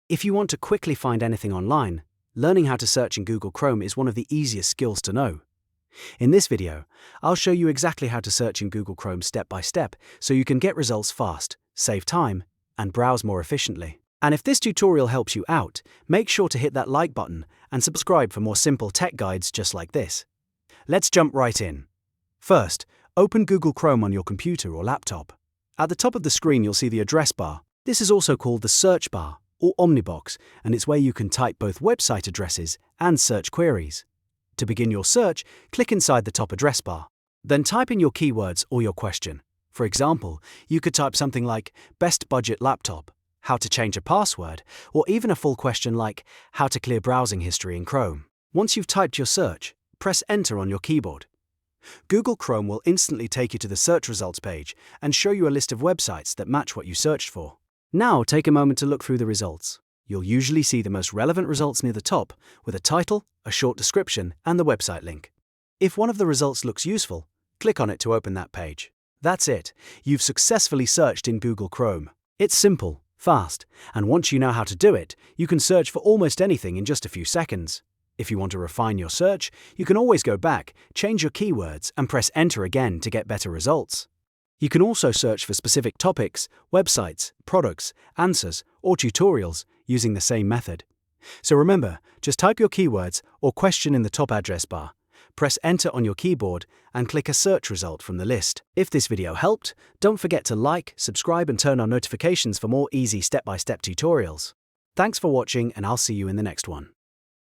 If you want to quickly find anything online, learning how to search in Google Chrome is one of the easiest skills to know. In this video, I'll show you exactly how to search in Google Chrome step by step so you can get results fast, save time, and browse more efficiently. And if this tutorial helps you out, make sure to hit that like button and subscribe for more simple tech guides just like this. Let's jump right in. First, open Google Chrome on your computer or laptop. At the top of the screen, you'll see the address bar. This is also called the search bar or omnibox, and it's where you can type both website addresses and search queries. To begin your search, click inside the top address bar. Then type in your keywords or your question. For example, you could type something like best budget laptop, how to change a password, or even a full question like how to clear browsing history in Chrome. Once you've typed your search, press enter on your keyboard. Google Chrome will instantly take you to the search results page and show you a list of websites that match what you searched for. Now take a moment to look through the results. You'll usually see the most relevant results near the top with a title, a short description, and the website link. If one of the results looks useful, click on it to open that page. That's it. You've successfully searched in Google Chrome. It's simple, fast, and once you know how to do it, you can search for almost anything in just a few seconds. If you want to refine your search, you can always go back, change your keywords, and press enter again to get better results. You can also search for specific topics, websites, products, answers, or tutorials using the same method. So remember, just type your keywords or question in the top address bar, press enter on your keyboard, and click a search result from the list. If this video helped, don't forget to like, subscribe, and turn on notifications for more easy step-by-step tutorials. Thanks for watching, and I'll see you in the next one.